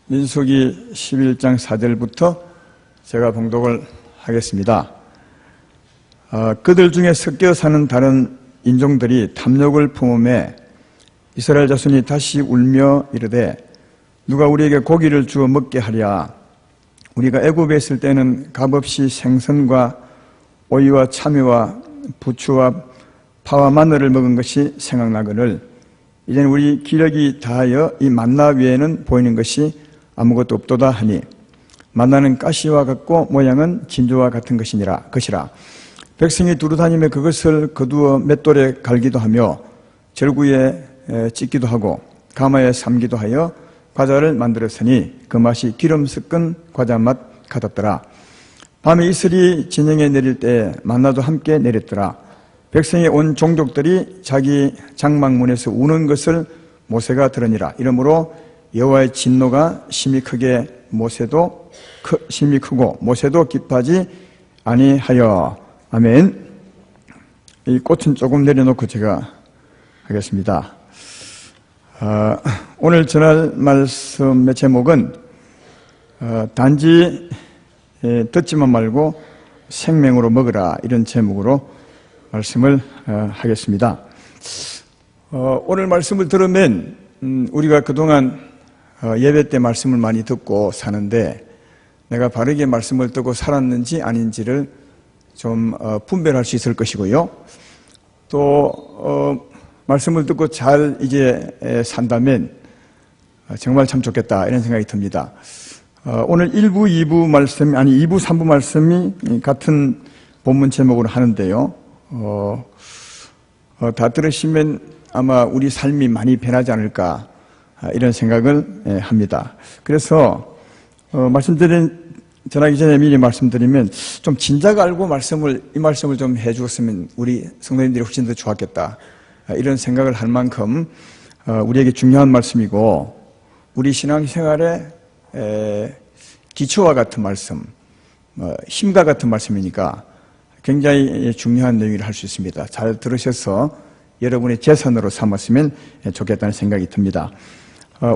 민수기 11장 4절부터 제가 봉독을 하겠습니다. 그들 중에 섞여 사는 다른 인종들이 탐욕을 품음에 이스라엘 자손이 다시 울며 이르되 누가 우리에게 고기를 주어 먹게 하랴. 우리가 애굽에 있을 때는 값없이 생선과 오이와 참외와 부추와 파와 마늘을 먹은 것이 생각나거늘 이제는 우리 기력이 다하여 이 만나 위에는 보이는 것이 아무것도 없도다 하니 만나는 가시와 같고 모양은 진주와 같은 것이라. 백성이 두루다니며 그것을 거두어 맷돌에 갈기도 하며 절구에 찢기도 하고 가마에 삶기도 하여 과자를 만들었으니 그 맛이 기름 섞은 과자 맛 같았더라. 밤에 이슬이 진영에 내릴 때 만나도 함께 내렸더라. 백성의 온 종족들이 자기 장막문에서 우는 것을 모세가 들으니라. 이러므로 여호와의 진노가 심히 크고 모세도 기뻐하지 아니하여. 아멘. 이 꽃은 조금 내려놓고 제가 하겠습니다. 오늘 전할 말씀의 제목은 단지 듣지만 말고 생명으로 먹으라, 이런 제목으로 말씀을 하겠습니다. 오늘 말씀을 들으면 우리가 그동안 예배 때 말씀을 많이 듣고 사는데 내가 바르게 말씀을 듣고 살았는지 아닌지를 좀 분별할 수 있을 것이고요. 또 말씀을 듣고 잘 이제 산다면 정말 참 좋겠다, 이런 생각이 듭니다. 오늘 1부, 2부 말씀이 2부, 3부 말씀이 같은 본문 제목으로 하는데요. 다 들으시면 아마 우리 삶이 많이 변하지 않을까, 이런 생각을 합니다. 그래서 전하기 전에 미리 말씀드리면 좀 진작 알고 이 말씀을 좀 해주었으면 우리 성도님들이 훨씬 더 좋았겠다, 이런 생각을 할 만큼 우리에게 중요한 말씀이고 우리 신앙생활의 기초와 같은 말씀, 힘과 같은 말씀이니까 굉장히 중요한 내용이라 할 수 있습니다. 잘 들으셔서 여러분의 재산으로 삼았으면 좋겠다는 생각이 듭니다.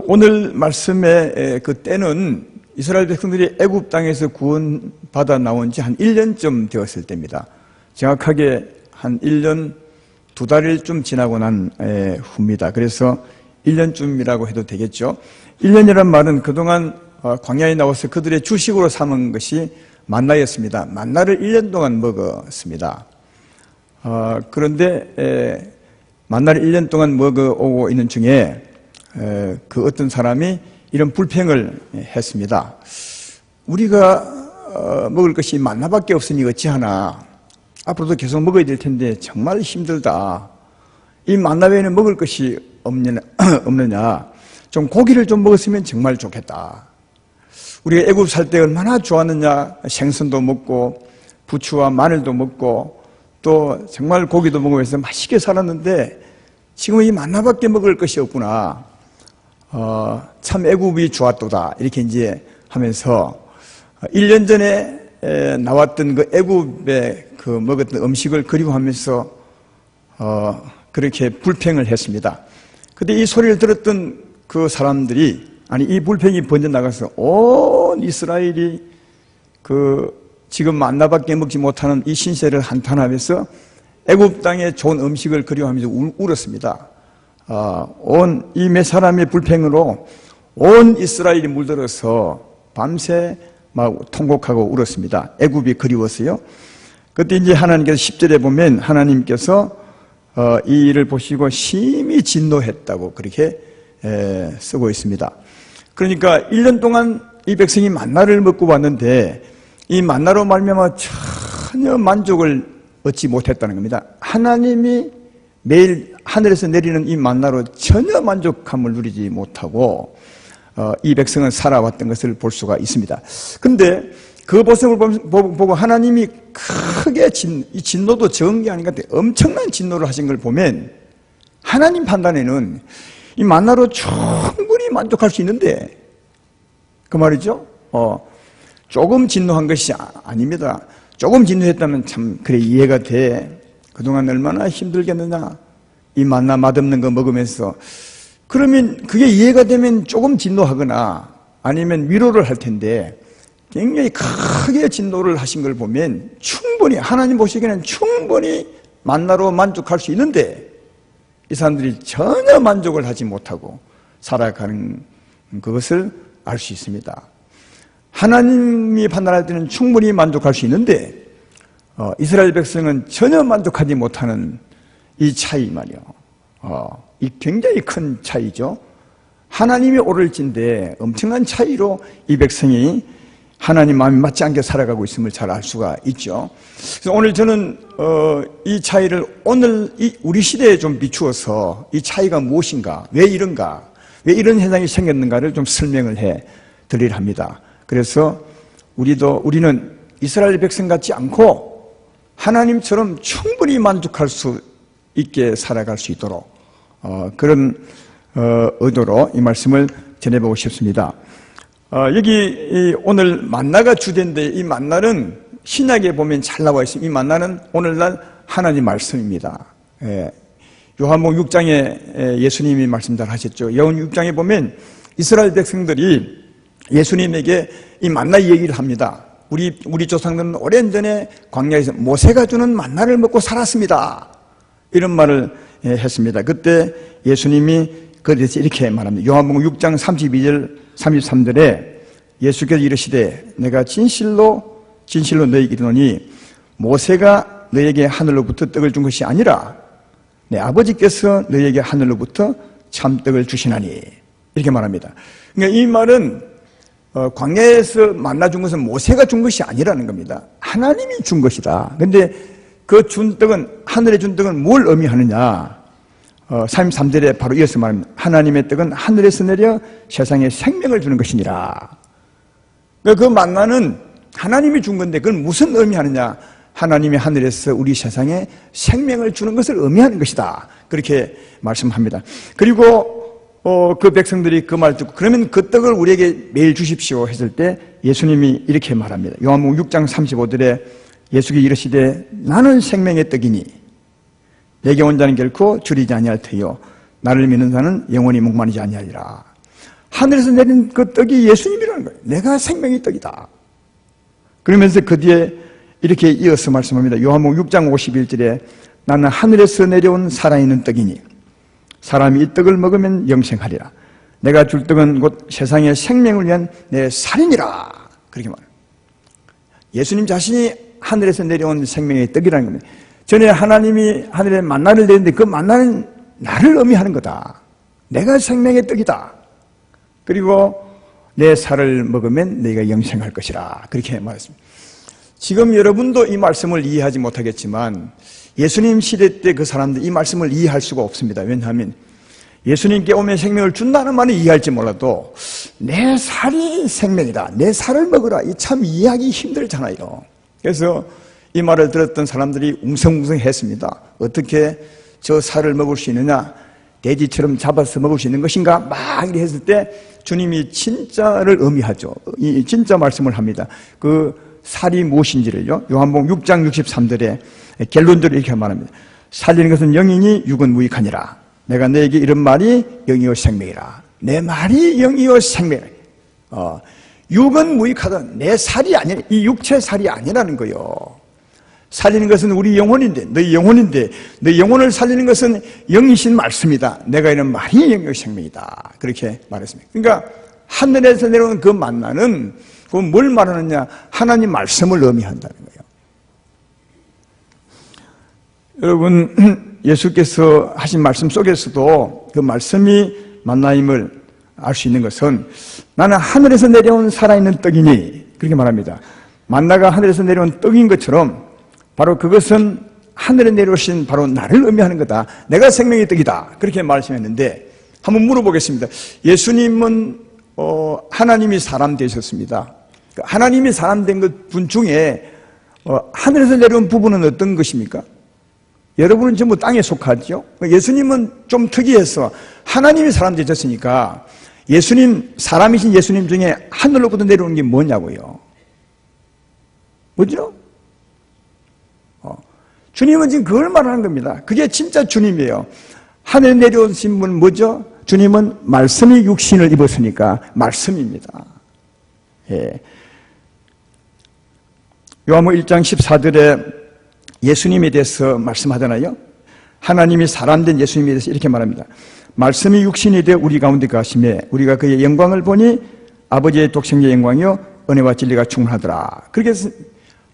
오늘 말씀의 그 때는 이스라엘 백성들이 애굽 땅에서 구원받아 나온 지 한 1년쯤 되었을 때입니다. 정확하게 한 1년 2달쯤 지나고 난 후입니다. 그래서 1년쯤이라고 해도 되겠죠. 1년이란 말은 그동안 광야에 나와서 그들의 주식으로 삼은 것이 만나였습니다. 만나를 1년 동안 먹었습니다. 그런데 만나를 1년 동안 먹어오고 있는 중에 그 어떤 사람이 이런 불평을 했습니다. 우리가 먹을 것이 만나밖에 없으니 어찌하나, 앞으로도 계속 먹어야 될 텐데 정말 힘들다. 이 만나 외에는 먹을 것이 없느냐. 좀 고기를 좀 먹었으면 정말 좋겠다. 우리가 애굽 살 때 얼마나 좋았느냐. 생선도 먹고 부추와 마늘도 먹고 또 정말 고기도 먹으면서 맛있게 살았는데 지금 이 만나밖에 먹을 것이 없구나. 참 애굽이 좋았도다, 이렇게 이제 하면서 1년 전에 나왔던 그 애굽에 그 먹었던 음식을 그리워하면서 그렇게 불평을 했습니다. 근데 이 소리를 들었던 그 사람들이, 이 불평이 번져나가서 온 이스라엘이 그 지금 만나밖에 먹지 못하는 이 신세를 한탄하면서 애굽 땅의 좋은 음식을 그리워하면서 울었습니다. 온 이 몇 사람의 불평으로 온 이스라엘이 물들어서 밤새 막 통곡하고 울었습니다. 애굽이 그리웠어요. 그때 이제 하나님께서 10절에 보면 하나님께서 이 일을 보시고 심히 진노했다고 그렇게 쓰고 있습니다. 그러니까 1년 동안 이 백성이 만나를 먹고 왔는데 이 만나로 말미암아 전혀 만족을 얻지 못했다는 겁니다. 하나님이 매일 하늘에서 내리는 이 만나로 전혀 만족함을 누리지 못하고 이 백성은 살아왔던 것을 볼 수가 있습니다. 그런데 그 모습을 보고 하나님이 크게 이 진노도 적은 게 아닌 것 같아요. 엄청난 진노를 하신 걸 보면 하나님 판단에는 이 만나로 충분히 만족할 수 있는데, 그 말이죠. 조금 진노한 것이 아닙니다. 조금 진노했다면 참 그래 이해가 돼. 그동안 얼마나 힘들겠느냐, 이 만나 맛없는 거 먹으면서. 그러면 그게 이해가 되면 조금 진노하거나 아니면 위로를 할 텐데 굉장히 크게 진노를 하신 걸 보면 충분히 하나님 보시기에는 충분히 만나로 만족할 수 있는데 이 사람들이 전혀 만족을 하지 못하고 살아가는 그것을 알 수 있습니다. 하나님이 판단할 때는 충분히 만족할 수 있는데 이스라엘 백성은 전혀 만족하지 못하는 이 차이 말이요. 이 굉장히 큰 차이죠. 하나님이 오를진데 엄청난 차이로 이 백성이 하나님 마음이 맞지 않게 살아가고 있음을 잘 알 수가 있죠. 그래서 오늘 저는 이 차이를 오늘 우리 시대에 좀 비추어서 이 차이가 무엇인가, 왜 이런가, 왜 이런 현상이 생겼는가를 좀 설명을 해 드리려 합니다. 그래서 우리는 이스라엘 백성 같지 않고 하나님처럼 충분히 만족할 수 있게 살아갈 수 있도록 그런 의도로 이 말씀을 전해보고 싶습니다. 여기 오늘 만나가 주제인데 이 만나는 신약에 보면 잘 나와 있습니다. 이 만나는 오늘날 하나님 말씀입니다. 요한복음 6장에 예수님이 말씀 잘 하셨죠. 요한복음 6장에 보면 이스라엘 백성들이 예수님에게 이 만나 얘기를 합니다. 우리 조상들은 오랜 전에 광야에서 모세가 주는 만나를 먹고 살았습니다. 이런 말을 했습니다. 그때 예수님이 그에 대해서 이렇게 말합니다. 요한복음 6장 32절 33절에 예수께서 이르시되 내가 진실로 너희에게 이르노니 모세가 너희에게 하늘로부터 떡을 준 것이 아니라 내 아버지께서 너희에게 하늘로부터 참떡을 주시나니 이렇게 말합니다. 그러니까 이 말은 광야에서 만나 준 것은 모세가 준 것이 아니라는 겁니다. 하나님이 준 것이다. 그런데 그 준 떡은, 하늘에 준 떡은 뭘 의미하느냐? 33절에 바로 이어서 말합니다. 하나님의 떡은 하늘에서 내려 세상에 생명을 주는 것이니라. 그 만나는 하나님이 준 건데 그건 무슨 의미하느냐? 하나님이 하늘에서 우리 세상에 생명을 주는 것을 의미하는 것이다. 그렇게 말씀합니다. 그리고 그 백성들이 그 말 듣고 그러면 그 떡을 우리에게 매일 주십시오 했을 때 예수님이 이렇게 말합니다. 요한복음 6장 35절에 예수께 이르시되 나는 생명의 떡이니 내게 온 자는 결코 줄이지 아니할 터요 나를 믿는 자는 영원히 목마르지 아니하리라. 하늘에서 내린 그 떡이 예수님이라는 거예요. 내가 생명의 떡이다. 그러면서 그 뒤에 이렇게 이어서 말씀합니다. 요한복음 6장 51절에 나는 하늘에서 내려온 살아있는 떡이니 사람이 이 떡을 먹으면 영생하리라. 내가 줄 떡은 곧 세상의 생명을 위한 내 살이니라. 그렇게 말해요. 예수님 자신이 하늘에서 내려온 생명의 떡이라는 겁니다. 전에 하나님이 하늘에 만나를 내렸는데 그 만나는 나를 의미하는 거다. 내가 생명의 떡이다. 그리고 내 살을 먹으면 너희가 영생할 것이라. 그렇게 말했습니다. 지금 여러분도 이 말씀을 이해하지 못하겠지만 예수님 시대 때 그 사람들 이 말씀을 이해할 수가 없습니다. 왜냐하면 예수님께 오면 생명을 준다는 말은 이해할지 몰라도 내 살이 생명이다. 내 살을 먹으라. 이 참 이해하기 힘들잖아요. 그래서 이 말을 들었던 사람들이 웅성웅성했습니다. 어떻게 저 살을 먹을 수 있느냐? 돼지처럼 잡아서 먹을 수 있는 것인가? 막 이렇게 했을 때 주님이 진짜를 의미하죠. 이 진짜 말씀을 합니다. 그 살이 무엇인지를요. 요한복음 6장 63절에 결론적으로 이렇게 말합니다. 살리는 것은 영이니 육은 무익하니라. 내가 너에게 이런 말이 영이요 생명이라. 내 말이 영이요 생명이라. 육은 무익하다. 내 살이 아니라 이 육체 살이 아니라는 거요. 살리는 것은 우리 영혼인데 너희 영혼인데 너희 영혼을 살리는 것은 영이신 말씀이다. 내가 이런 말이 영이요 생명이다. 그렇게 말했습니다. 그러니까 하늘에서 내려오는 그 만나는 그건 뭘 말하느냐? 하나님 말씀을 의미한다는 거예요. 여러분 예수께서 하신 말씀 속에서도 그 말씀이 만나임을 알 수 있는 것은 나는 하늘에서 내려온 살아있는 떡이니 그렇게 말합니다. 만나가 하늘에서 내려온 떡인 것처럼 바로 그것은 하늘에 내려오신 바로 나를 의미하는 거다. 내가 생명의 떡이다. 그렇게 말씀했는데 한번 물어보겠습니다. 예수님은 하나님이 사람 되셨습니다. 하나님이 사람 된 것 분 중에 하늘에서 내려온 부분은 어떤 것입니까? 여러분은 전부 땅에 속하죠. 예수님은 좀 특이해서 하나님이 사람 되셨으니까 예수님, 사람이신 예수님 중에 하늘로부터 내려오는 게 뭐냐고요? 뭐죠? 주님은 지금 그걸 말하는 겁니다. 그게 진짜 주님이에요. 하늘에 내려오신 분은 뭐죠? 주님은 말씀이 육신을 입었으니까 말씀입니다. 예. 요한복음 1장 14절에 예수님에 대해서 말씀하잖아요. 하나님이 사람된 예수님에 대해서 이렇게 말합니다. 말씀이 육신이 되어 우리 가운데 가심에 우리가 그의 영광을 보니 아버지의 독생자의 영광이요 은혜와 진리가 충만하더라. 그렇게 해서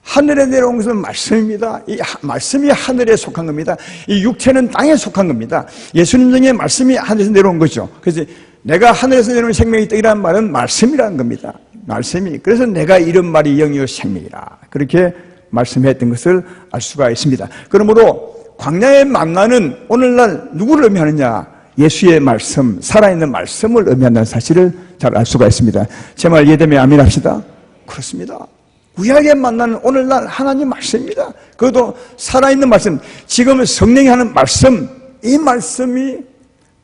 하늘에 내려온 것은 말씀입니다. 이 말씀이 하늘에 속한 겁니다. 이 육체는 땅에 속한 겁니다. 예수님 중에 말씀이 하늘에서 내려온 거죠. 그래서 내가 하늘에서 내려온 생명이 떡이라는 말은 말씀이라는 겁니다. 말씀이. 그래서 내가 이런 말이 영이요 생명이라. 그렇게 말씀했던 것을 알 수가 있습니다. 그러므로 광야의 만나는 오늘날 누구를 의미하느냐? 예수의 말씀, 살아있는 말씀을 의미한다는 사실을 잘 알 수가 있습니다. 제 말 이해되면 아멘 합시다. 그렇습니다. 구약의 만나는 오늘날 하나님 말씀입니다. 그것도 살아있는 말씀. 지금 성령이 하는 말씀, 이 말씀이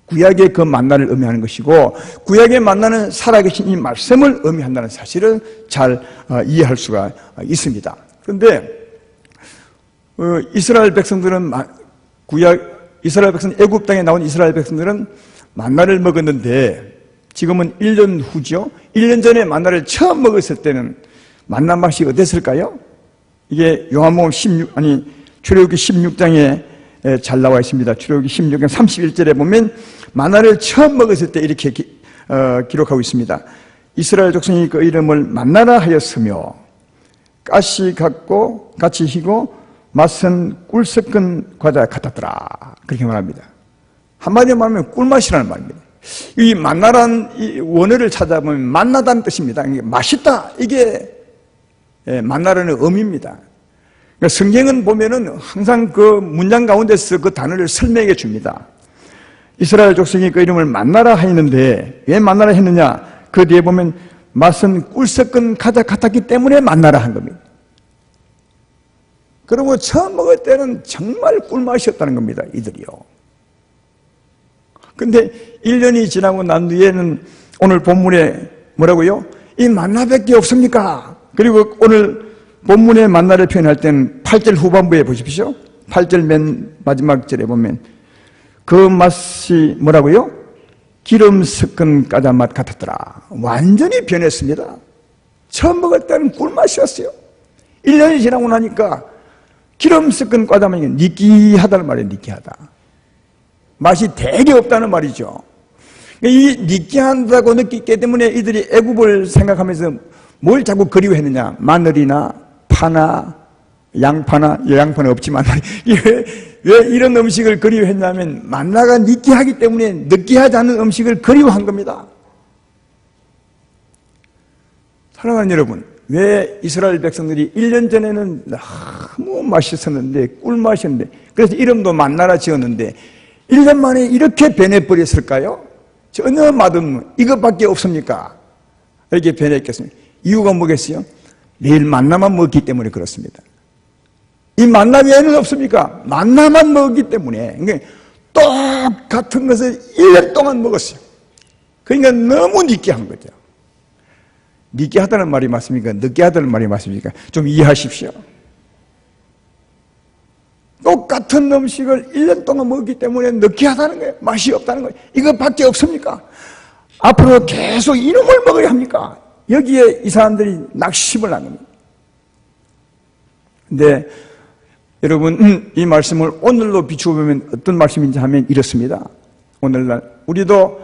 구약의 그 만나를 의미하는 것이고 구약의 만나는 살아계신 이 말씀을 의미한다는 사실을 잘 이해할 수가 있습니다. 그런데 이스라엘 백성들은 이스라엘 백성, 애굽 땅에 나온 이스라엘 백성들은 만나를 먹었는데 지금은 1년 후죠. 1년 전에 만나를 처음 먹었을 때는 만나 맛이 어땠을까요? 이게 요한복음 출애굽기 16장에 잘 나와 있습니다. 출애굽기 16장 31절에 보면 만나를 처음 먹었을 때 이렇게 기록하고 있습니다. 이스라엘 족속이 그 이름을 만나라 하였으며 가시 같고 같이 희고 맛은 꿀 섞은 과자 같았더라. 그렇게 말합니다. 한마디로 말하면 꿀맛이라는 말입니다. 이 만나라는 이 원어를 찾아보면 만나다는 뜻입니다. 이게 맛있다. 이게 만나라는 의미입니다. 그러니까 성경은 보면은 항상 그 문장 가운데서 그 단어를 설명해 줍니다. 이스라엘 족속이 그 이름을 만나라 하였는데 왜 만나라 했느냐? 그 뒤에 보면 맛은 꿀 섞은 과자 같았기 때문에 만나라 한 겁니다. 그리고 처음 먹을 때는 정말 꿀맛이었다는 겁니다. 이들이요. 근데 1년이 지나고 난 뒤에는 오늘 본문에 뭐라고요? 이 만나밖에 없습니까? 그리고 오늘 본문의 만나를 표현할 때는 8절 후반부에 보십시오. 8절 맨 마지막 절에 보면 그 맛이 뭐라고요? 기름 섞은 과자 맛 같았더라. 완전히 변했습니다. 처음 먹을 때는 꿀맛이었어요. 1년이 지나고 나니까 기름 섞은 과자 맛이 느끼하다는 말이에요. 느끼하다. 맛이 되게 없다는 말이죠. 이 느끼하다고 느끼기 때문에 이들이 애굽을 생각하면서 뭘 자꾸 그리워했느냐? 마늘이나 파나 양파나 양파는 없지만 왜 이런 음식을 그리워했냐면 만나가 느끼하기 때문에 느끼하지 않은 음식을 그리워한 겁니다. 사랑하는 여러분, 왜 이스라엘 백성들이 1년 전에는 너무 맛있었는데 꿀맛이었는데 그래서 이름도 만나라 지었는데 1년 만에 이렇게 변해버렸을까요? 전혀 맛없는 이것밖에 없습니까? 이렇게 변했겠습니까? 이유가 뭐겠어요? 매일 만나만 먹기 때문에 그렇습니다. 이 만나 외에는 없습니까? 만나만 먹기 때문에 그러니까 똑같은 것을 1년 동안 먹었어요. 그러니까 너무 느끼한 거죠. 느끼하다는 말이 맞습니까? 느끼하다는 말이 맞습니까? 좀 이해하십시오. 똑같은 음식을 1년 동안 먹기 때문에 느끼하다는 거예요. 맛이 없다는 거예요. 이것밖에 없습니까? 앞으로 계속 이놈을 먹어야 합니까? 여기에 이 사람들이 낙심을 한 겁니다. 근데 여러분 이 말씀을 오늘로 비추어보면 어떤 말씀인지 하면 이렇습니다. 오늘날 우리도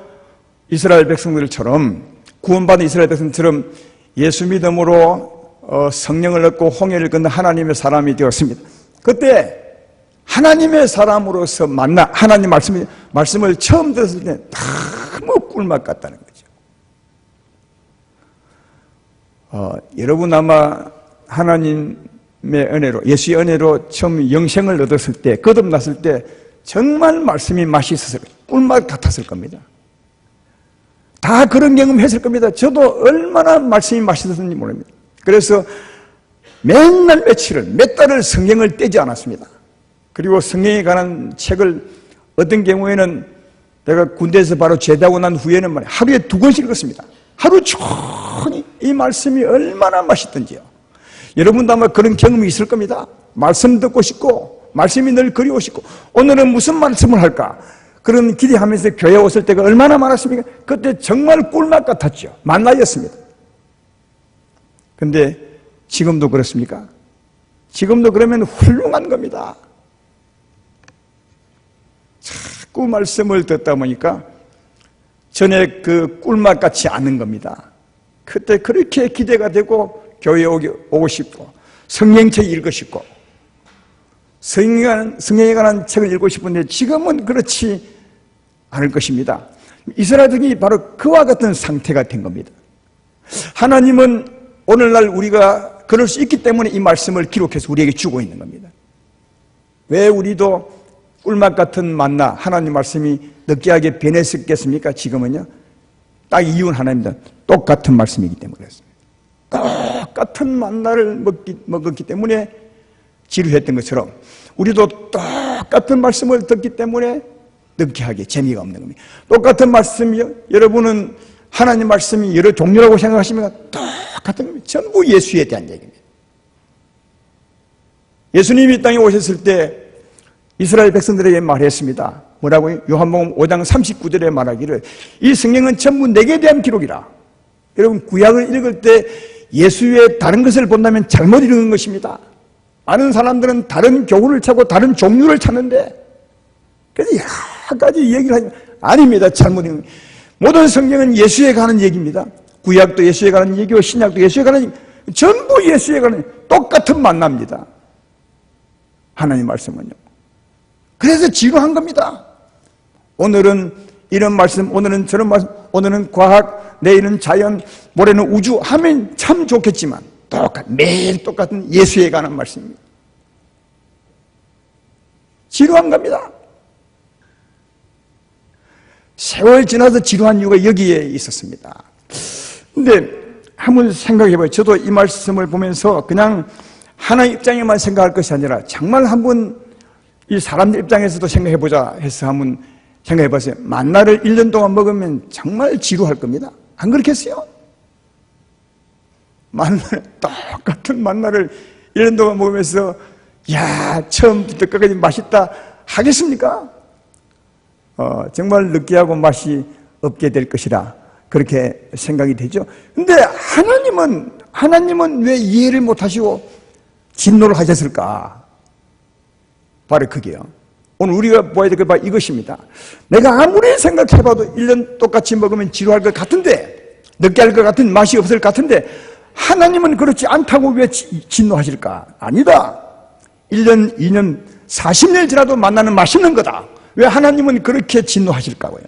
이스라엘 백성들처럼 구원받은 이스라엘 백성처럼 예수 믿음으로 성령을 얻고 홍해를 건너 하나님의 사람이 되었습니다. 그때 하나님의 사람으로서 만나 하나님 말씀을 처음 들었을 때 너무 꿀맛 같다는 거죠. 여러분 아마 하나님의 은혜로 예수의 은혜로 처음 영생을 얻었을 때 거듭났을 때 정말 말씀이 맛있었을 거예요. 꿀맛 같았을 겁니다. 다 그런 경험했을 겁니다. 저도 얼마나 말씀이 맛있었는지 모릅니다. 그래서 맨날 며칠을 몇 달을 성경을 떼지 않았습니다. 그리고 성경에 관한 책을 어떤 경우에는 내가 군대에서 바로 제대하고 난 후에는 말이에요. 하루에 2권씩 읽었습니다. 하루 종일 이 말씀이 얼마나 맛있던지요. 여러분도 아마 그런 경험이 있을 겁니다. 말씀 듣고 싶고 말씀이 늘 그리워 싶고 오늘은 무슨 말씀을 할까? 그런 기대하면서 교회 왔을 때가 얼마나 많았습니까? 그때 정말 꿀맛 같았죠. 만나였습니다. 근데 지금도 그렇습니까? 지금도 그러면 훌륭한 겁니다. 자꾸 말씀을 듣다 보니까 전에 그 꿀맛 같지 않은 겁니다. 그때 그렇게 기대가 되고 교회에 오고 싶고 성경책 읽고 싶고 성경에 관한 책을 읽고 싶은데 지금은 그렇지 않을 것입니다. 이스라엘이 바로 그와 같은 상태가 된 겁니다. 하나님은 오늘날 우리가 그럴 수 있기 때문에 이 말씀을 기록해서 우리에게 주고 있는 겁니다. 왜 우리도 꿀맛 같은 만나 하나님 말씀이 느끼하게 변했겠습니까? 지금은요. 딱 이유는 하나입니다. 똑같은 말씀이기 때문에 그렇습니다. 똑같은 만나를 먹었기 때문에 지루했던 것처럼 우리도 똑같은 말씀을 듣기 때문에 느끼하게 재미가 없는 겁니다. 똑같은 말씀이요. 여러분은 하나님 말씀이 여러 종류라고 생각하십니까? 똑같은 겁니다. 전부 예수에 대한 얘기입니다. 예수님이 이 땅에 오셨을 때 이스라엘 백성들에게 말했습니다. 뭐라고요? 요한복음 5장 39절에 말하기를 이 성경은 전부 내게 대한 기록이라. 여러분 구약을 읽을 때 예수의 다른 것을 본다면 잘못 읽은 것입니다. 많은 사람들은 다른 교훈을 찾고 다른 종류를 찾는데 그래서 여러 가지 얘기를 하지만 아닙니다. 잘못 읽은 모든 성경은 예수에 관한 얘기입니다. 구약도 예수에 관한 얘기고 신약도 예수에 관한 얘기, 전부 예수에 관한 똑같은 만납니다. 하나님 말씀은요. 그래서 지루한 겁니다. 오늘은 이런 말씀, 오늘은 저런 말씀, 오늘은 과학, 내일은 자연, 모레는 우주 하면 참 좋겠지만 매일 똑같은 예수에 관한 말씀입니다. 지루한 겁니다. 세월 지나서 지루한 이유가 여기에 있었습니다. 근데 한번 생각해봐요. 저도 이 말씀을 보면서 그냥 하나의 입장에만 생각할 것이 아니라 정말 한번 이 사람들 입장에서도 생각해보자 해서 한번 생각해봤어요. 만나를 1년 동안 먹으면 정말 지루할 겁니다. 안 그렇겠어요? 똑같은 만나를 1년 동안 먹으면서 야 처음부터 끝까지 맛있다 하겠습니까? 정말 느끼하고 맛이 없게 될 것이라 그렇게 생각이 되죠. 근데 하나님은 왜 이해를 못하시고 진노를 하셨을까? 바로 그게요. 오늘 우리가 보아야 될 게 바로 이것입니다. 내가 아무리 생각해봐도 1년 똑같이 먹으면 지루할 것 같은데, 느끼할 것 같은 맛이 없을 것 같은데 하나님은 그렇지 않다고 왜 진노하실까? 아니다. 1년, 2년, 40년 지나도 만나는 맛있는 거다. 왜 하나님은 그렇게 진노하실까고요?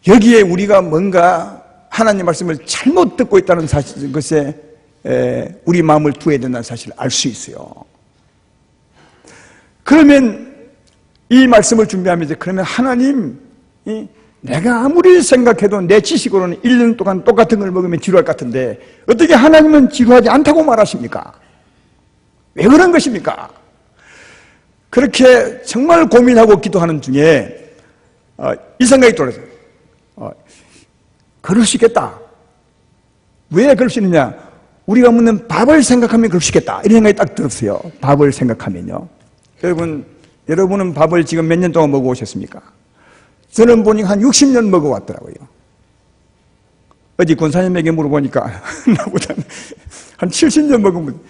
여기에 우리가 뭔가 하나님 말씀을 잘못 듣고 있다는 사실, 것에 우리 마음을 두어야 된다는 사실을 알 수 있어요. 그러면 이 말씀을 준비하면서 그러면 하나님이 내가 아무리 생각해도 내 지식으로는 1년 동안 똑같은 걸 먹으면 지루할 것 같은데 어떻게 하나님은 지루하지 않다고 말하십니까? 왜 그런 것입니까? 그렇게 정말 고민하고 기도하는 중에 이 생각이 들었어요. 그럴 수 있겠다. 왜 그럴 수 있느냐? 우리가 먹는 밥을 생각하면 그럴 수 있겠다. 이런 생각이 딱 들었어요. 밥을 생각하면요. 여러분은 밥을 지금 몇 년 동안 먹어오셨습니까? 저는 보니까 한 60년 먹어왔더라고요. 어디 권사님에게 물어보니까 나보다 한 70년 먹으면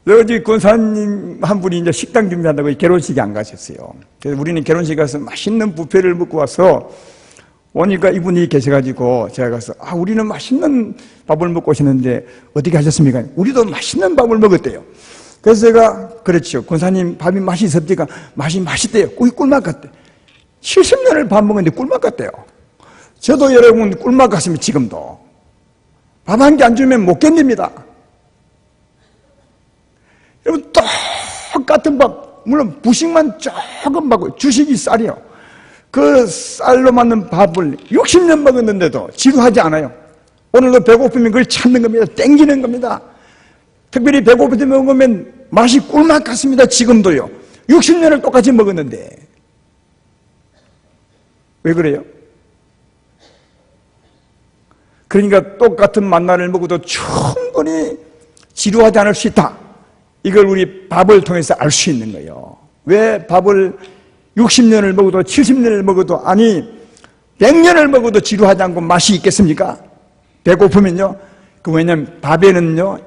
어디 권사님 한 분이 이제 식당 준비한다고 결혼식에 안 가셨어요. 그래서 우리는 결혼식 가서 맛있는 뷔페를 먹고 와서 오니까 이분이 계셔가지고 제가 가서 우리는 맛있는 밥을 먹고 오셨는데 어떻게 하셨습니까? 우리도 맛있는 밥을 먹었대요. 그래서 제가 그렇죠. 권사님 밥이 맛이 있었니까 맛이 맛있대요. 꿀맛 같대. 70년을 밥 먹었는데 꿀맛 같대요. 저도 여러분 꿀맛 같으면 지금도 밥 한 개 안 주면 못 견딥니다. 여러분 똑같은 밥, 물론 부식만 조금 받고 주식이 쌀이요. 그 쌀로 만든 밥을 60년 먹었는데도 지루하지 않아요. 오늘도 배고프면 그걸 찾는 겁니다. 땡기는 겁니다. 특별히 배고플 때 먹으면 맛이 꿀맛 같습니다. 지금도요. 60년을 똑같이 먹었는데 왜 그래요? 그러니까 똑같은 만나를 먹어도 충분히 지루하지 않을 수 있다. 이걸 우리 밥을 통해서 알 수 있는 거예요. 왜 밥을 60년을 먹어도 70년을 먹어도 아니 100년을 먹어도 지루하지 않고 맛이 있겠습니까? 배고프면요. 그 왜냐면 밥에는요.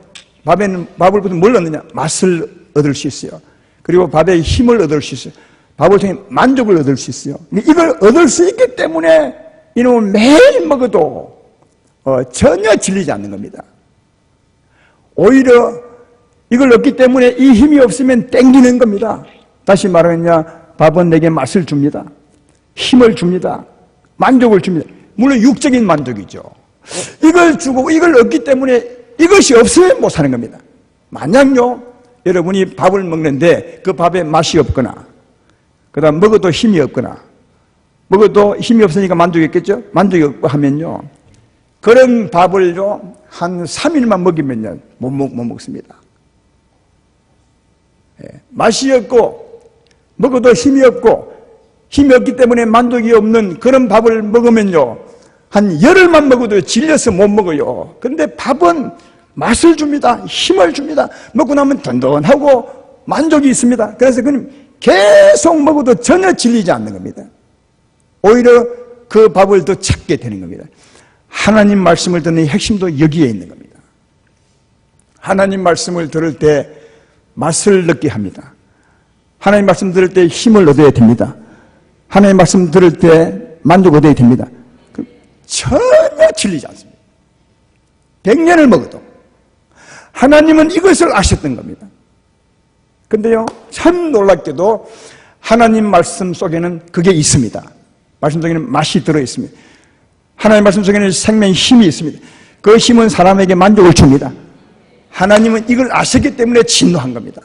밥을 보면 뭘 얻느냐? 맛을 얻을 수 있어요. 그리고 밥에 힘을 얻을 수 있어요. 밥을 통해 만족을 얻을 수 있어요. 이걸 얻을 수 있기 때문에 이놈은 매일 먹어도 전혀 질리지 않는 겁니다. 오히려 이걸 얻기 때문에 이 힘이 없으면 땡기는 겁니다. 다시 말하면요, 밥은 내게 맛을 줍니다. 힘을 줍니다. 만족을 줍니다. 물론 육적인 만족이죠. 이걸 주고 이걸 얻기 때문에 이것이 없으면 못 사는 겁니다. 만약요, 여러분이 밥을 먹는데 그 밥에 맛이 없거나 그 다음 먹어도 힘이 없거나 먹어도 힘이 없으니까 만족이 없겠죠? 만족이 없고 하면요, 그런 밥을요 한 3일만 먹이면요 못 먹습니다. 맛이 없고 먹어도 힘이 없고 힘이 없기 때문에 만족이 없는 그런 밥을 먹으면요 한 열흘만 먹어도 질려서 못 먹어요. 그런데 밥은 맛을 줍니다. 힘을 줍니다. 먹고 나면 든든하고 만족이 있습니다. 그래서 그는 계속 먹어도 전혀 질리지 않는 겁니다. 오히려 그 밥을 더 찾게 되는 겁니다. 하나님 말씀을 듣는 핵심도 여기에 있는 겁니다. 하나님 말씀을 들을 때 맛을 느끼게 합니다. 하나님 말씀 들을 때 힘을 얻어야 됩니다. 하나님 말씀 들을 때 만족 얻어야 됩니다. 전혀 질리지 않습니다. 100년을 먹어도 하나님은 이것을 아셨던 겁니다. 근데요, 참 놀랍게도 하나님 말씀 속에는 그게 있습니다. 말씀 속에는 맛이 들어있습니다. 하나님 말씀 속에는 생명 힘이 있습니다. 그 힘은 사람에게 만족을 줍니다. 하나님은 이걸 아셨기 때문에 진노한 겁니다.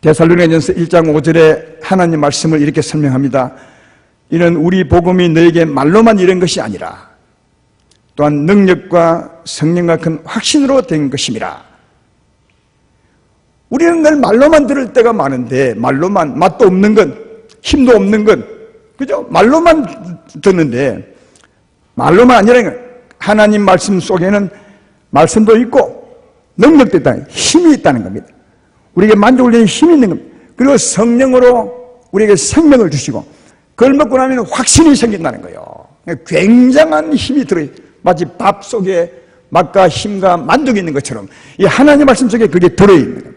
데살로니가전서 1장 5절에 하나님 말씀을 이렇게 설명합니다. 이는 우리 복음이 너에게 말로만 이런 것이 아니라 또한 능력과 성령과 큰 확신으로 된 것임이라. 우리는 늘 말로만 들을 때가 많은데 말로만 맛도 없는 건 힘도 없는 건 그죠? 말로만 듣는데 말로만 아니라 하나님 말씀 속에는 말씀도 있고 능력도 있다, 힘이 있다는 겁니다. 우리에게 만족을 내는 힘이 있는 겁니다. 그리고 성령으로 우리에게 생명을 주시고 그걸 먹고 나면 확신이 생긴다는 거예요. 굉장한 힘이 들어요. 마치 밥 속에 맛과 힘과 만족이 있는 것처럼 이 하나님 말씀 속에 그게 들어있는 겁니다.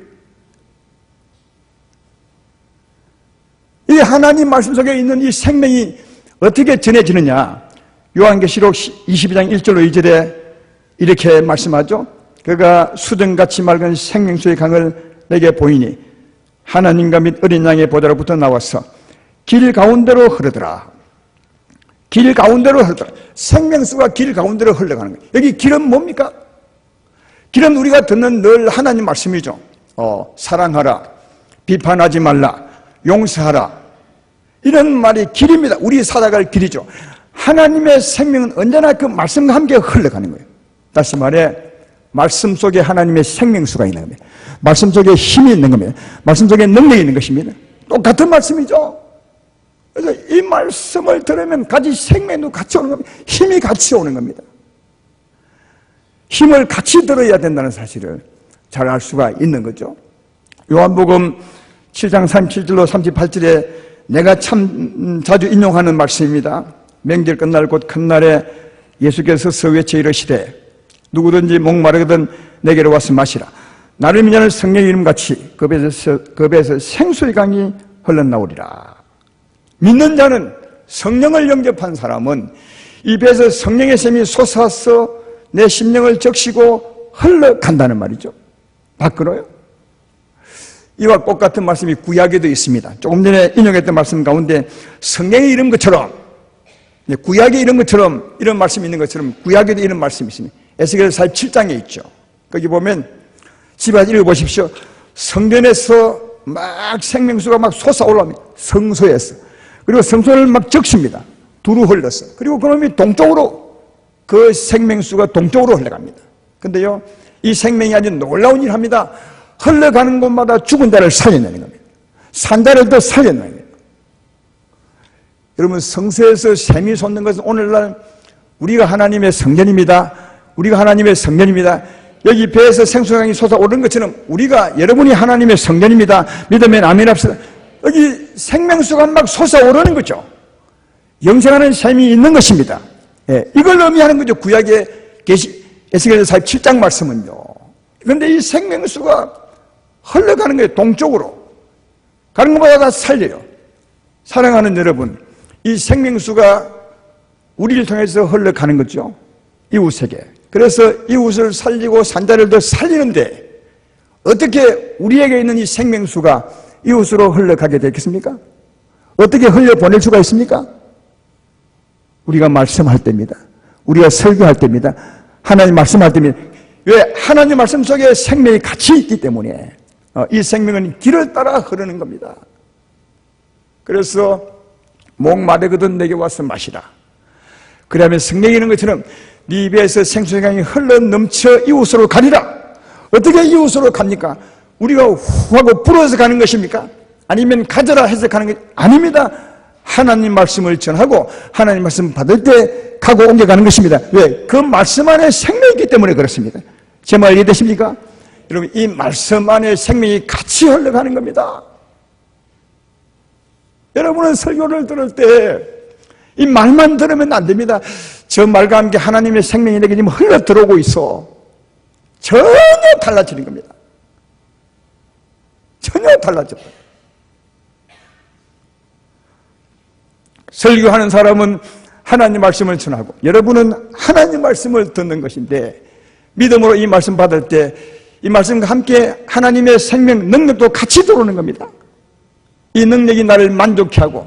이 하나님 말씀 속에 있는 이 생명이 어떻게 전해지느냐? 요한계시록 22장 1절로 2절에 이렇게 말씀하죠. 그가 수정같이 맑은 생명수의 강을 내게 보이니 하나님과 및 어린 양의 보좌로부터 나와서 길 가운데로 흐르더라. 길 가운데로 흐르더라. 생명수가 길 가운데로 흘러가는 거예요. 여기 길은 뭡니까? 길은 우리가 듣는 늘 하나님 말씀이죠. 사랑하라, 비판하지 말라, 용서하라, 이런 말이 길입니다. 우리 살아갈 길이죠. 하나님의 생명은 언제나 그 말씀과 함께 흘러가는 거예요. 다시 말해 말씀 속에 하나님의 생명수가 있는 겁니다. 말씀 속에 힘이 있는 겁니다. 말씀 속에 능력이 있는 것입니다. 똑같은 말씀이죠. 그래서 이 말씀을 들으면 같이 생명도 같이 오는 겁니다. 힘이 같이 오는 겁니다. 힘을 같이 들어야 된다는 사실을 잘 알 수가 있는 거죠. 요한복음 7장 37절로 38절에 내가 참 자주 인용하는 말씀입니다. 명절 끝날 곧 큰 날에 예수께서 서서 외쳐 이르시되 누구든지 목마르거든 내게로 와서 마시라. 나를 믿는 성령의 이름같이 그 배에서 생수의 강이 흘러나오리라. 믿는 자는, 성령을 영접한 사람은 이 배에서 성령의 샘이 솟아서 내 심령을 적시고 흘러간다는 말이죠. 밖으로요. 이와 똑같은 말씀이 구약에도 있습니다. 조금 전에 인용했던 말씀 가운데 성령의 이름 것처럼, 구약의 이름 것처럼 이런 말씀이 있는 것처럼 구약에도 이런 말씀이 있습니다. 에스겔 47장에 있죠. 거기 보면 집에 가서 읽어보십시오. 성전에서 막 생명수가 막 솟아올라옵니다. 성소에서. 그리고 성소를 막 적십니다. 두루 흘렀어. 그리고 그놈이 동쪽으로, 그 생명수가 동쪽으로 흘러갑니다. 근데요, 이 생명이 아주 놀라운 일을 합니다. 흘러가는 곳마다 죽은 자를 살려내는 겁니다. 산 자를 더 살려내는 겁니다. 여러분, 성소에서 샘이 솟는 것은 오늘날 우리가 하나님의 성전입니다. 우리가 하나님의 성전입니다. 여기 배에서 생수강이 솟아오르는 것처럼 우리가 여러분이 하나님의 성전입니다. 믿으면 아멘 합시다. 여기 생명수가 막 솟아오르는 거죠. 영생하는 셈이 있는 것입니다. 예, 이걸 의미하는 거죠. 구약의 에스겔서 47장 말씀은요. 그런데 이 생명수가 흘러가는 거예요. 동쪽으로 가는 것마다 다 살려요. 사랑하는 여러분, 이 생명수가 우리를 통해서 흘러가는 거죠. 이웃에게. 그래서 이웃을 살리고 산자를 더 살리는데 어떻게 우리에게 있는 이 생명수가 이웃으로 흘러가게 되겠습니까? 어떻게 흘려보낼 수가 있습니까? 우리가 말씀할 때입니다. 우리가 설교할 때입니다. 하나님 말씀할 때입니다. 왜? 하나님 말씀 속에 생명이 같이 있기 때문에 이 생명은 길을 따라 흐르는 겁니다. 그래서 목 마르거든 내게 와서 마시라. 그러면 성경에 있는 것처럼 네 입에서 생수강이 흘러 넘쳐 이웃으로 가리라. 어떻게 이웃으로 갑니까? 우리가 후하고 불어서 가는 것입니까? 아니면 가져라 해서 가는 것 아닙니다. 하나님 말씀을 전하고 하나님 말씀 받을 때 가고 옮겨가는 것입니다. 왜? 그 말씀 안에 생명이 있기 때문에 그렇습니다. 제 말 이해되십니까? 여러분, 이 말씀 안에 생명이 같이 흘러가는 겁니다. 여러분은 설교를 들을 때 이 말만 들으면 안 됩니다. 저 말과 함께 하나님의 생명이 내게 지금 흘러 들어오고 있어. 전혀 달라지는 겁니다. 전혀 달라져요. 설교하는 사람은 하나님 말씀을 전하고 여러분은 하나님 말씀을 듣는 것인데 믿음으로 이 말씀 받을 때 이 말씀과 함께 하나님의 생명, 능력도 같이 들어오는 겁니다. 이 능력이 나를 만족케 하고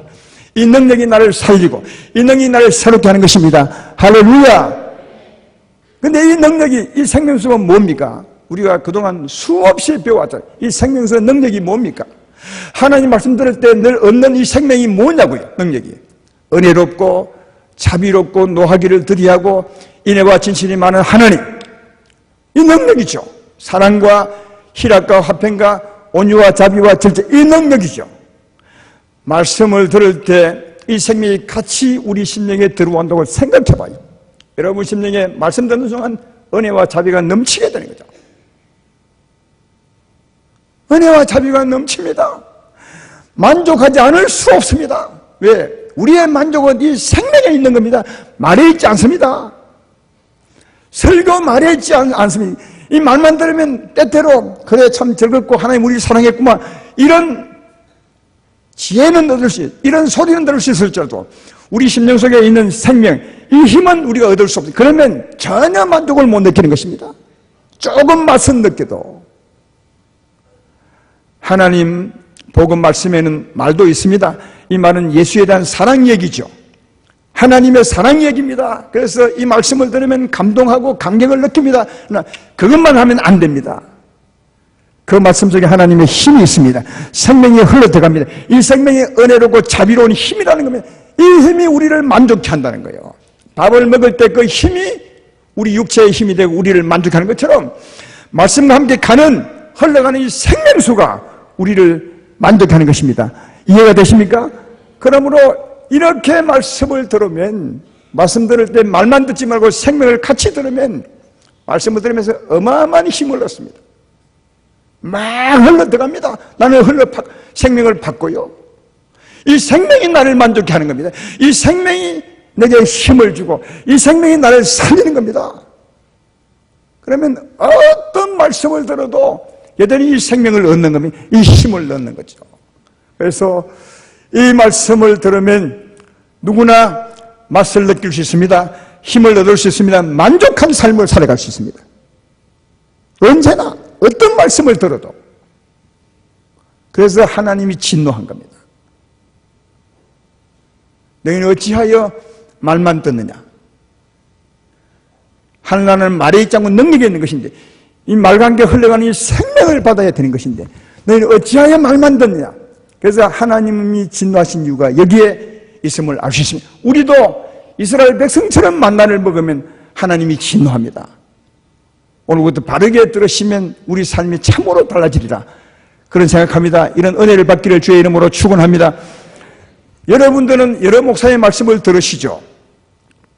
이 능력이 나를 살리고 이 능력이 나를 새롭게 하는 것입니다. 할렐루야. 근데 이 능력이, 이 생명수가 뭡니까? 우리가 그동안 수없이 배워왔잖아요. 이 생명수의 능력이 뭡니까? 하나님 말씀 들을 때 늘 얻는 이 생명이 뭐냐고요. 능력이 은혜롭고 자비롭고 노하기를 드리하고 인애와 진실이 많은 하나님, 이 능력이죠. 사랑과 희락과 화평과 온유와 자비와 절제, 이 능력이죠. 말씀을 들을 때 이 생명이 같이 우리 심령에 들어온다고 생각해봐요. 여러분 심령에 말씀 듣는 순간 은혜와 자비가 넘치게 되는 거죠. 은혜와 자비가 넘칩니다. 만족하지 않을 수 없습니다. 왜? 우리의 만족은 이 생명에 있는 겁니다. 말에 있지 않습니다. 설교 말에 있지 않습니다. 이 말만 들으면 때때로 그래 참 즐겁고 하나님 우리 사랑했구만 이런 지혜는 얻을 수 있어요. 이런 소리는 들을 수 있을지라도 우리 심령 속에 있는 생명, 이 힘은 우리가 얻을 수 없어요. 그러면 전혀 만족을 못 느끼는 것입니다. 조금 맛은 느껴도. 하나님 복음 말씀에는 말도 있습니다. 이 말은 예수에 대한 사랑 얘기죠. 하나님의 사랑 얘기입니다. 그래서 이 말씀을 들으면 감동하고 감격을 느낍니다. 그러나 그것만 하면 안 됩니다. 그 말씀 속에 하나님의 힘이 있습니다. 생명이 흘러들어갑니다. 이 생명이 은혜롭고 자비로운 힘이라는 겁니다. 이 힘이 우리를 만족케 한다는 거예요. 밥을 먹을 때 그 힘이 우리 육체의 힘이 되고 우리를 만족하는 것처럼 말씀과 함께 흘러가는 이 생명수가 우리를 만족하는 것입니다. 이해가 되십니까? 그러므로 이렇게 말씀을 들으면, 말씀 들을 때 말만 듣지 말고 생명을 같이 들으면 말씀을 들으면서 어마어마한 힘을 얻습니다. 막 흘러 들어갑니다. 나는 생명을 받고요. 이 생명이 나를 만족케 하는 겁니다. 이 생명이 내게 힘을 주고 이 생명이 나를 살리는 겁니다. 그러면 어떤 말씀을 들어도 여전히 이 생명을 얻는 겁니다. 이 힘을 얻는 거죠. 그래서 이 말씀을 들으면 누구나 맛을 느낄 수 있습니다. 힘을 얻을 수 있습니다. 만족한 삶을 살아갈 수 있습니다. 언제나 어떤 말씀을 들어도. 그래서 하나님이 진노한 겁니다. 너희는 어찌하여 말만 듣느냐. 하나님은 말에 있지 않고 능력이 있는 것인데 이 말과 함께 흘러가는 이 생명을 받아야 되는 것인데 너희는 어찌하여 말만 듣느냐. 그래서 하나님이 진노하신 이유가 여기에 있음을 알 수 있습니다. 우리도 이스라엘 백성처럼 만나를 먹으면 하나님이 진노합니다. 오늘부터 바르게 들으시면 우리 삶이 참으로 달라지리라. 그런 생각합니다. 이런 은혜를 받기를 주의 이름으로 축원합니다. 여러분들은 여러 목사의 말씀을 들으시죠.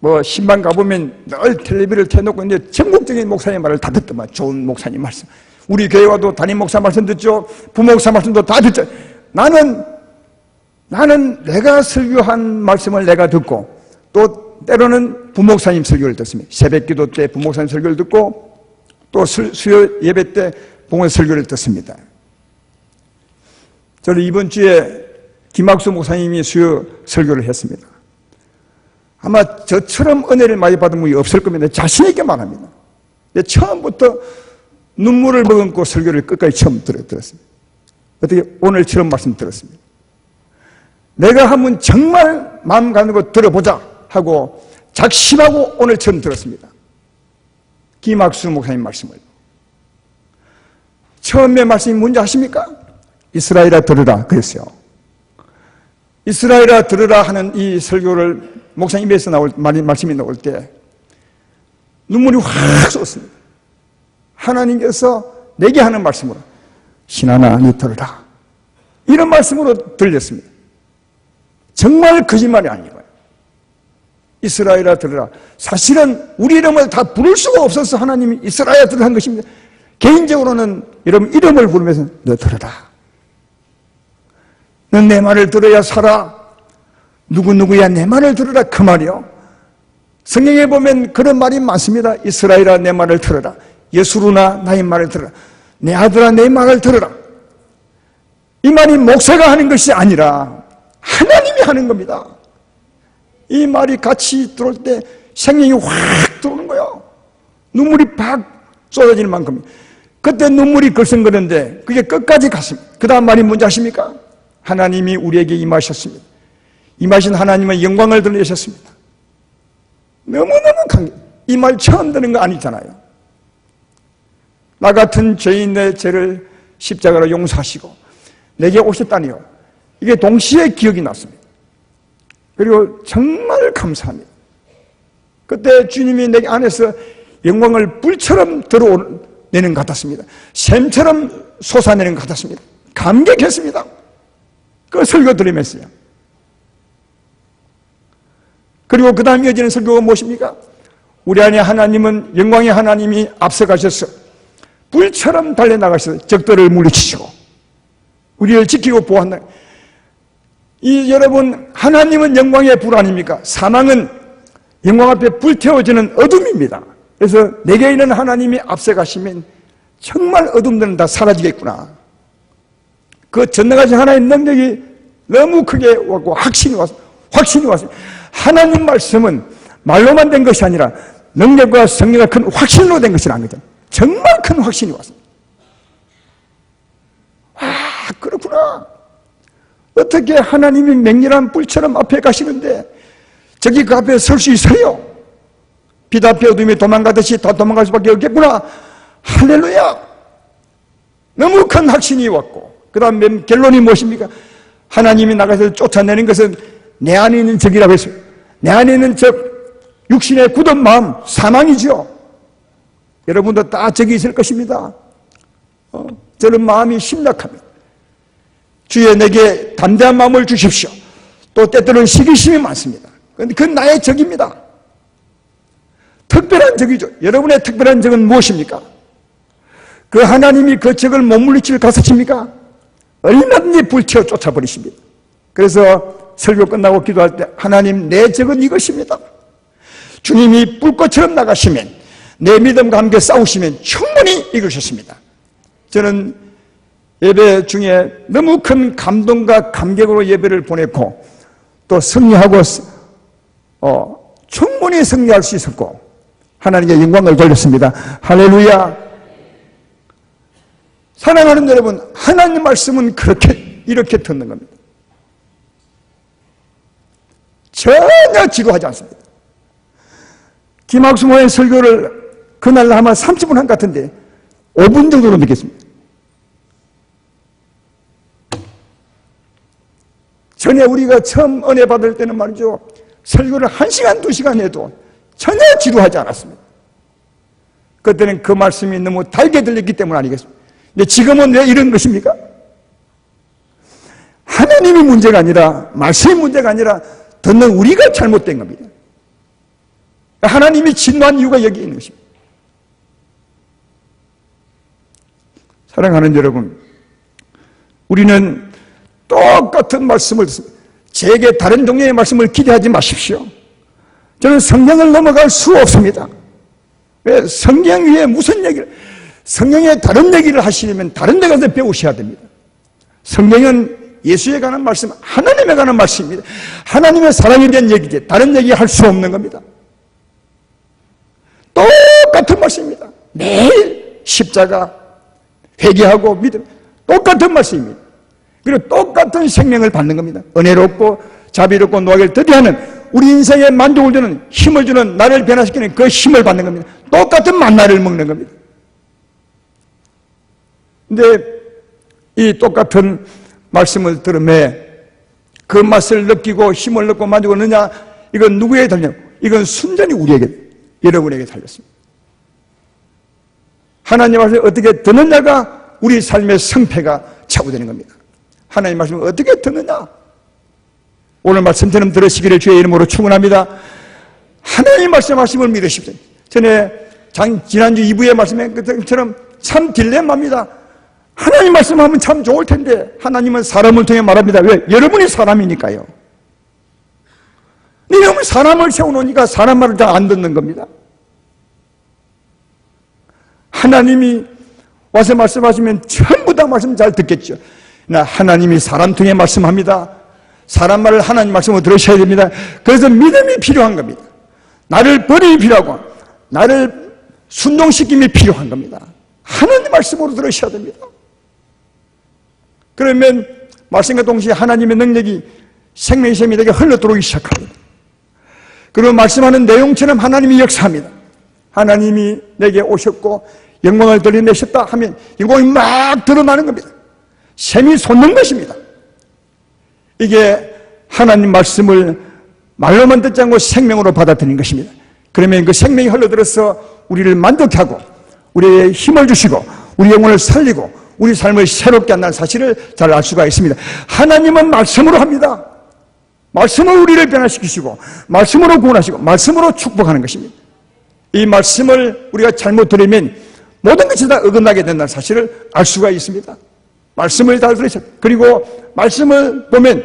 뭐 신방 가보면 늘 텔레비를 켜놓고 있는데 전국적인 목사님 말을 다 듣더만. 좋은 목사님 말씀. 우리 교회 와도 담임 목사 말씀 듣죠. 부목사 말씀도 다 듣죠. 나는 내가 설교한 말씀을 내가 듣고 또 때로는 부목사님 설교를 듣습니다. 새벽기도 때 부목사님 설교를 듣고 또 수요 예배 때 부목사 설교를 듣습니다. 저는 이번 주에 김학수 목사님이 수요 설교를 했습니다. 아마 저처럼 은혜를 많이 받은 분이 없을 겁니다. 자신 있게 말합니다. 처음부터 눈물을 머금고 설교를 끝까지 처음 들었습니다. 어떻게 오늘처럼 말씀 들었습니다. 내가 한번 정말 마음 가는 거 들어보자 하고 작심하고 오늘 처음 들었습니다. 김학수 목사님 말씀을. 처음에 말씀이 뭔지 아십니까? 이스라엘아 들으라 그랬어요. 이스라엘아 들으라 하는 이 설교를 목사님 입에서 나올 말씀이 나올 때 눈물이 확 쏟습니다. 하나님께서 내게 하는 말씀으로 신하나 니 들으라 이런 말씀으로 들렸습니다. 정말 거짓말이 아니고요. 이스라엘아 들으라. 사실은 우리 이름을 다 부를 수가 없어서 하나님이 이스라엘아 들으라 한 것입니다. 개인적으로는 여러분 이름을 부르면서 너 들으라. 넌 내 말을 들어야 살아. 누구누구야 내 말을 들으라 그 말이요. 성경에 보면 그런 말이 많습니다. 이스라엘아 내 말을 들으라. 예수루나 나의 말을 들으라. 내 아들아 내 말을 들으라. 이 말이 목사가 하는 것이 아니라 하나님이 하는 겁니다. 이 말이 같이 들어올 때 생명이 확 들어오는 거예요. 눈물이 팍 쏟아지는 만큼. 그때 눈물이 걸성거리는데 그게 끝까지 갔습니다. 그 다음 말이 뭔지 아십니까? 하나님이 우리에게 임하셨습니다. 임하신 하나님은 영광을 드러내셨습니다. 너무너무 강해. 이 말 처음 듣는 거 아니잖아요. 나 같은 죄인의 죄를 십자가로 용서하시고 내게 오셨다니요. 이게 동시에 기억이 났습니다. 그리고 정말 감사합니다. 그때 주님이 내 안에서 영광을 불처럼 드러내는 것 같았습니다. 샘처럼 솟아내는 것 같았습니다. 감격했습니다. 그 설교 들으면서요. 그리고 그 다음 이어지는 설교가 무엇입니까? 우리 안에 하나님은 영광의 하나님이 앞서가셔서 불처럼 달려나가셔서 적들을 물리치시고 우리를 지키고 보호한다. 이 여러분 하나님은 영광의 불 아닙니까? 사망은 영광 앞에 불태워지는 어둠입니다. 그래서 내게 있는 하나님이 앞서가시면 정말 어둠들은 다 사라지겠구나. 그 전능하신 하나님의 능력이 너무 크게 왔고 확신이 왔습니다. 하나님 말씀은 말로만 된 것이 아니라 능력과 성령과 큰 확신으로 된 것이라는 거죠. 정말 큰 확신이 왔습니다. 그렇구나. 어떻게 하나님이 맹렬한 불처럼 앞에 가시는데 저기 그 앞에 설 수 있어요? 빛 앞에 어둠이 도망가듯이 다 도망갈 수밖에 없겠구나. 할렐루야. 너무 큰 확신이 왔고 그 다음 결론이 무엇입니까? 하나님이 나가서 쫓아내는 것은 내 안에 있는 적이라고 했어요. 내 안에 있는 적, 육신의 굳은 마음, 사망이죠. 여러분도 다 적이 있을 것입니다. 저는 마음이 심락합니다. 주여 내게 담대한 마음을 주십시오. 또 때때로는 시기심이 많습니다. 그런데 그건 나의 적입니다. 특별한 적이죠. 여러분의 특별한 적은 무엇입니까? 그 하나님이 그 적을 못 물리칠 가서칩니까? 얼마든지 불태워 쫓아버리십니다. 그래서 설교 끝나고 기도할 때 하나님 내 적은 이것입니다. 주님이 불꽃처럼 나가시면 내 믿음과 함께 싸우시면 충분히 이기셨습니다. 저는 예배 중에 너무 큰 감동과 감격으로 예배를 보냈고 또 승리하고 충분히 승리할 수 있었고 하나님께 영광을 돌렸습니다. 할렐루야. 사랑하는 여러분, 하나님 말씀은 이렇게 듣는 겁니다. 전혀 지루하지 않습니다. 김학수 목사의 설교를 그날 아마 30분 한 것 같은데 5분 정도로 듣겠습니다. 전에 우리가 처음 은혜 받을 때는 말이죠, 설교를 1시간, 2시간 해도 전혀 지루하지 않았습니다. 그때는 그 말씀이 너무 달게 들렸기 때문 아니겠습니까? 근데 지금은 왜 이런 것입니까? 하나님이 문제가 아니라, 말씀이 문제가 아니라 듣는 우리가 잘못된 겁니다. 하나님이 진노한 이유가 여기에 있는 것입니다. 사랑하는 여러분, 우리는 똑같은 말씀을 듣습니다. 제게 다른 종류의 말씀을 기대하지 마십시오. 저는 성경을 넘어갈 수 없습니다. 왜? 성경 위에 무슨 얘기를, 성경에 다른 얘기를 하시려면 다른 데 가서 배우셔야 됩니다. 성경은 예수에 관한 말씀, 하나님에 관한 말씀입니다. 하나님의 사랑에 대한 얘기지 다른 얘기 할 수 없는 겁니다. 똑같은 말씀입니다. 매일 십자가, 회개하고 믿음, 똑같은 말씀입니다. 그리고 똑같은 생명을 받는 겁니다. 은혜롭고 자비롭고 노하기를 드디하는 우리 인생에 만족을 주는, 힘을 주는, 나를 변화시키는 그 힘을 받는 겁니다. 똑같은 만나를 먹는 겁니다. 근데 이 똑같은 말씀을 들음에 그 맛을 느끼고 힘을 얻고 만족을 얻느냐, 이건 누구에게 달렸냐? 이건 순전히 우리에게, 여러분에게 달렸습니다. 하나님 말씀을 어떻게 듣느냐가 우리 삶의 성패가 차고되는 겁니다. 하나님 말씀을 어떻게 듣느냐? 오늘 말씀처럼 들으시기를 주의 이름으로 축원합니다. 하나님 말씀하심을 믿으십시오. 전에 지난주 2부의 말씀인 것처럼 참 딜레마입니다. 하나님 말씀하면 참 좋을 텐데 하나님은 사람을 통해 말합니다. 왜? 여러분이 사람이니까요. 여러분이 사람을 세워놓으니까 사람 말을 잘 안 듣는 겁니다. 하나님이 와서 말씀하시면 전부 다 말씀 잘 듣겠죠. 나 하나님이 사람 통해 말씀합니다. 사람 말을 하나님 말씀으로 들으셔야 됩니다. 그래서 믿음이 필요한 겁니다. 나를 버림이 필요하고 나를 순종시킴이 필요한 겁니다. 하나님 말씀으로 들으셔야 됩니다. 그러면 말씀과 동시에 하나님의 능력이 생명의 샘이 되게 흘러들어오기 시작합니다. 그리고 말씀하는 내용처럼 하나님이 역사합니다. 하나님이 내게 오셨고 영광을 드러내셨다 하면 영광이 막 드러나는 겁니다. 샘이 솟는 것입니다. 이게 하나님 말씀을 말로만 듣지 않고 생명으로 받아들이는 것입니다. 그러면 그 생명이 흘러들어서 우리를 만족해 하고 우리의 힘을 주시고 우리 영혼을 살리고 우리 삶을 새롭게 한다는 사실을 잘 알 수가 있습니다. 하나님은 말씀으로 합니다. 말씀으로 우리를 변화시키시고 말씀으로 구원하시고 말씀으로 축복하는 것입니다. 이 말씀을 우리가 잘못 들으면 모든 것이 다 어긋나게 된다는 사실을 알 수가 있습니다. 말씀을 잘 들으셨. 그리고 말씀을 보면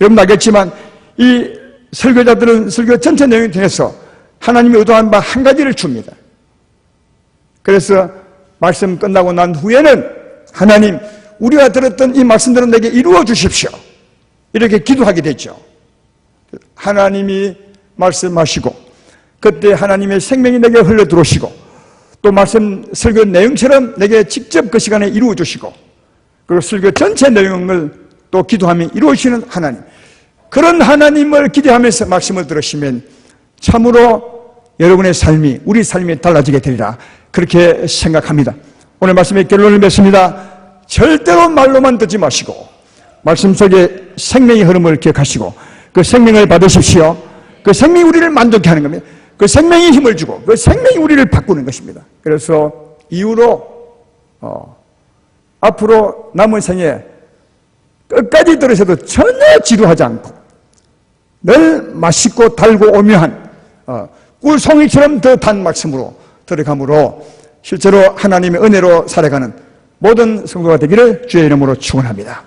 여러분 알겠지만 이 설교자들은 설교 전체 내용을 통해서 하나님이 의도한 바 한 가지를 줍니다. 그래서 말씀 끝나고 난 후에는 하나님, 우리가 들었던 이 말씀들은 내게 이루어 주십시오. 이렇게 기도하게 됐죠. 하나님이 말씀하시고 그때 하나님의 생명이 내게 흘러 들어오시고 또 말씀 설교 내용처럼 내게 직접 그 시간에 이루어 주시고 그리고 설교 전체 내용을 또 기도하며 이루어지는 하나님, 그런 하나님을 기대하면서 말씀을 들으시면 참으로 여러분의 삶이, 우리 삶이 달라지게 되리라, 그렇게 생각합니다. 오늘 말씀의 결론을 맺습니다. 절대로 말로만 듣지 마시고 말씀 속에 생명의 흐름을 기억하시고 그 생명을 받으십시오. 그 생명이 우리를 만족해 하는 겁니다. 그 생명이 힘을 주고 그 생명이 우리를 바꾸는 것입니다. 그래서 이후로 앞으로 남은 생에 끝까지 들으셔도 전혀 지루하지 않고 늘 맛있고 달고 오묘한 꿀송이처럼 더 단 말씀으로 들어감으로 실제로 하나님의 은혜로 살아가는 모든 성도가 되기를 주의 이름으로 축원합니다.